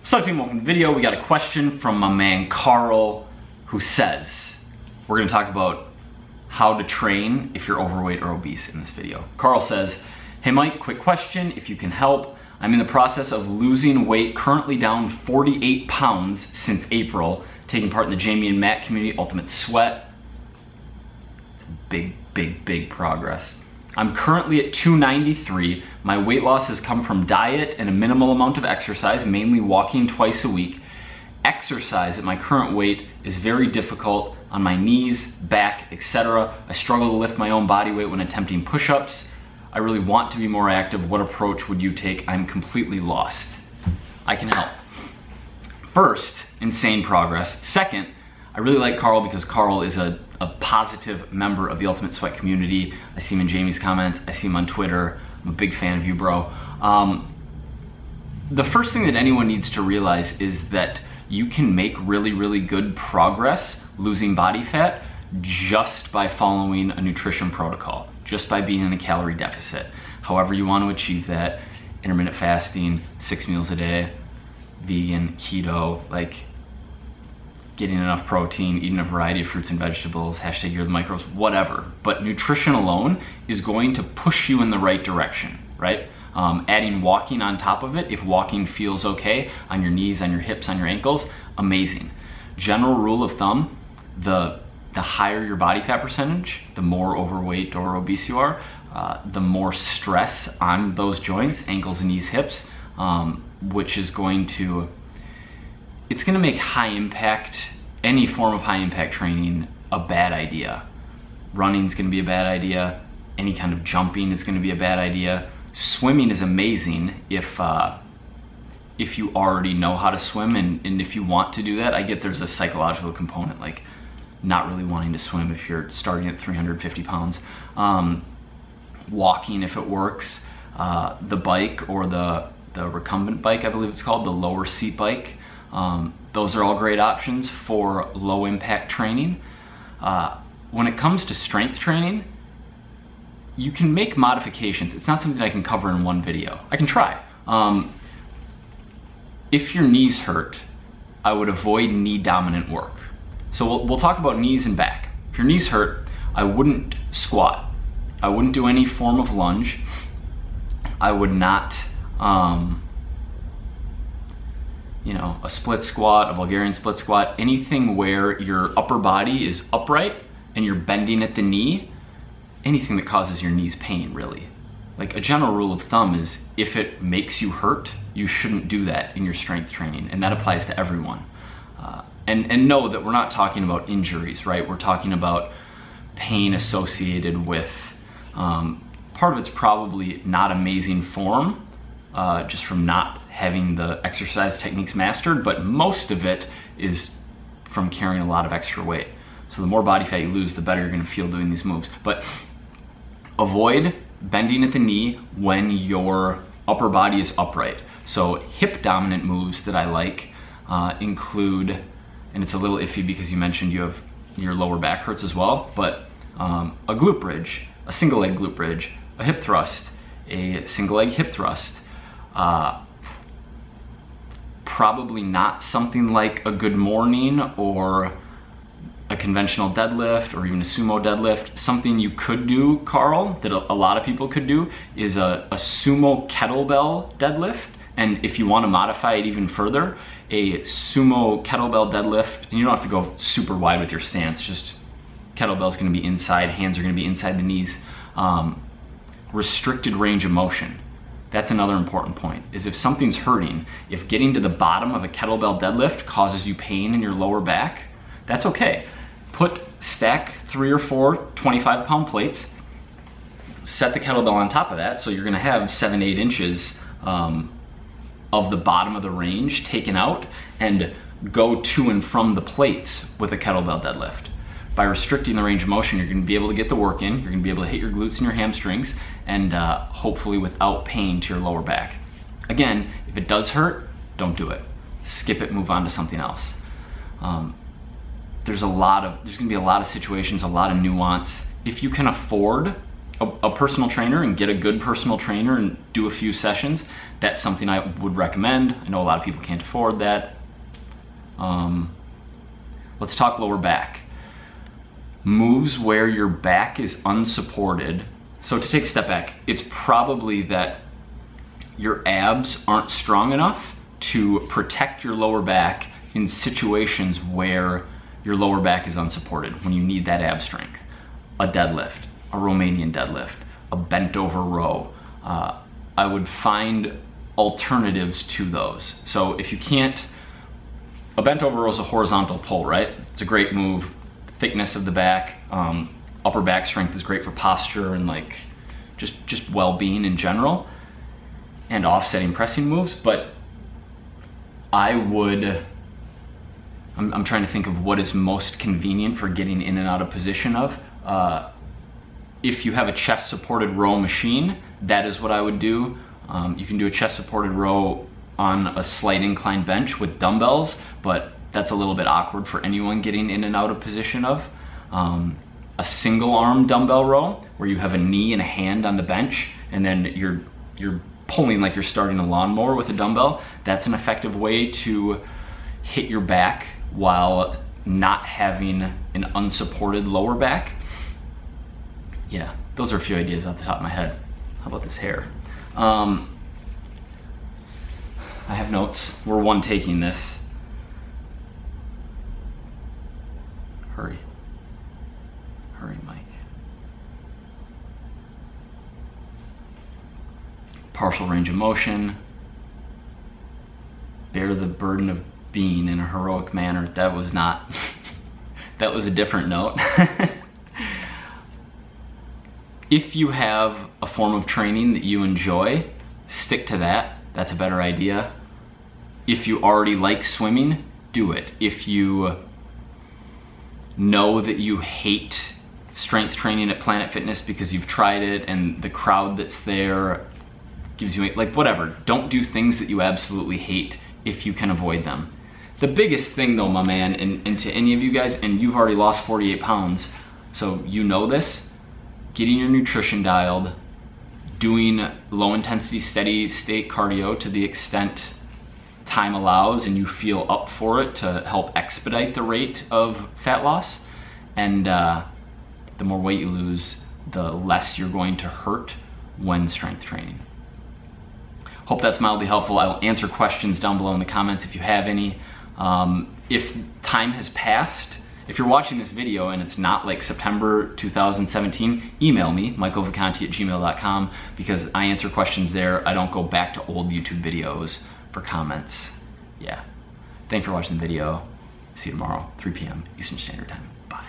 So welcome to the video. We got a question from my man Carl, who says, we're gonna talk about how to train if you're overweight or obese in this video. Carl says, hey Mike, quick question, if you can help. I'm in the process of losing weight, currently down 48 pounds since April, taking part in the Jamie and Matt community Ultimate Sweat. It's big progress. I'm currently at 293. My weight loss has come from diet and a minimal amount of exercise, mainly walking twice a week. Exercise at my current weight is very difficult on my knees, back, etc. I struggle to lift my own body weight when attempting push-ups. I really want to be more active. What approach would you take? I'm completely lost. I can help. First, insane progress. Second, I really like Carl because Carl is a positive member of the Ultimate Sweat community. I see him in Jamie's comments. I see him on Twitter. I'm a big fan of you, bro. The first thing that anyone needs to realize is that you can make really good progress losing body fat just by following a nutrition protocol, just by being in a calorie deficit. However you want to achieve that, intermittent fasting, 6 meals a day, vegan, keto, like getting enough protein, eating a variety of fruits and vegetables, hashtag you're the micros, whatever. But nutrition alone is going to push you in the right direction, right? Adding walking on top of it, if walking feels okay on your knees, on your hips, on your ankles, amazing. General rule of thumb, the higher your body fat percentage, the more overweight or obese you are, the more stress on those joints, ankles, knees, hips, which is going to, it's gonna make high impact, any form of high impact training, a bad idea. Running's gonna be a bad idea. Any kind of jumping is gonna be a bad idea. Swimming is amazing if you already know how to swim and if you want to do that. I get there's a psychological component, like not really wanting to swim if you're starting at 350 pounds. Walking if it works. The bike or the recumbent bike, I believe it's called, the lower seat bike. Those are all great options for low impact training. When it comes to strength training, you can make modifications. It's not something I can cover in one video. I can try. If your knees hurt, I would avoid knee dominant work. So we'll talk about knees and back. If your knees hurt, I wouldn't squat. I wouldn't do any form of lunge. I would not, a split squat, a Bulgarian split squat, anything where your upper body is upright and you're bending at the knee, anything that causes your knees pain, really. Like a general rule of thumb is if it makes you hurt, you shouldn't do that in your strength training, and that applies to everyone. And know that we're not talking about injuries, right? We're talking about pain associated with, part of it's probably not amazing form, just from not having the exercise techniques mastered, but most of it is from carrying a lot of extra weight. So the more body fat you lose, the better you're gonna feel doing these moves. But avoid bending at the knee when your upper body is upright. So hip dominant moves that I like include, and it's a little iffy because you mentioned you have your lower back hurts as well, but a glute bridge, a single leg glute bridge, a hip thrust, a single leg hip thrust, probably not something like a good morning or a conventional deadlift or even a sumo deadlift. Something you could do, Carl, that a lot of people could do is a sumo kettlebell deadlift. And if you want to modify it even further, a sumo kettlebell deadlift, and you don't have to go super wide with your stance, just kettlebell's gonna be inside, hands are gonna be inside the knees. Restricted range of motion. That's another important point, is if something's hurting, if getting to the bottom of a kettlebell deadlift causes you pain in your lower back, that's okay. Stack 3 or 4 25-pound plates, set the kettlebell on top of that, so you're gonna have 7-8 inches of the bottom of the range taken out, and go to and from the plates with a kettlebell deadlift. By restricting the range of motion, you're gonna be able to get the work in, you're gonna be able to hit your glutes and your hamstrings, and hopefully without pain to your lower back. Again, if it does hurt, don't do it. Skip it, move on to something else. There's gonna be a lot of situations, a lot of nuance. If you can afford a personal trainer and get a good personal trainer and do a few sessions, that's something I would recommend. I know a lot of people can't afford that. Let's talk lower back. Moves where your back is unsupported. So to take a step back, it's probably that your abs aren't strong enough to protect your lower back in situations where your lower back is unsupported, when you need that ab strength. A deadlift, a Romanian deadlift, a bent over row. I would find alternatives to those. So if you can't, a bent over row is a horizontal pull, right? It's a great move. Thickness of the back, upper back strength is great for posture and like just well-being in general, and offsetting pressing moves. But I'm trying to think of what is most convenient for getting in and out of position of. If you have a chest supported row machine, that is what I would do. You can do a chest supported row on a slight incline bench with dumbbells, but that's a little bit awkward for anyone getting in and out of position of. A single arm dumbbell row where you have a knee and a hand on the bench and then you're pulling like you're starting a lawnmower with a dumbbell. That's an effective way to hit your back while not having an unsupported lower back. Yeah, those are a few ideas off the top of my head. How about this hair? I have notes. We're one taking this. Hurry. Hurry, Mike. Partial range of motion. Bear the burden of being in a heroic manner. That was not, that was a different note. If you have a form of training that you enjoy, stick to that. That's a better idea. If you already like swimming, do it. If you know that you hate strength training at Planet Fitness because you've tried it and the crowd that's there gives you, like, whatever. Don't do things that you absolutely hate if you can avoid them. The biggest thing though, my man, and to any of you guys, and you've already lost 48 pounds, so you know this, getting your nutrition dialed, doing low intensity, steady state cardio to the extent time allows and you feel up for it to help expedite the rate of fat loss. And the more weight you lose, the less you're going to hurt when strength training. Hope that's mildly helpful. I will answer questions down below in the comments if you have any. If time has passed, if you're watching this video and it's not like September 2017, email me, michaelvacanti@gmail.com, because I answer questions there. I don't go back to old YouTube videos for comments. Yeah. Thanks for watching the video. See you tomorrow, 3 p.m. Eastern Standard Time. Bye.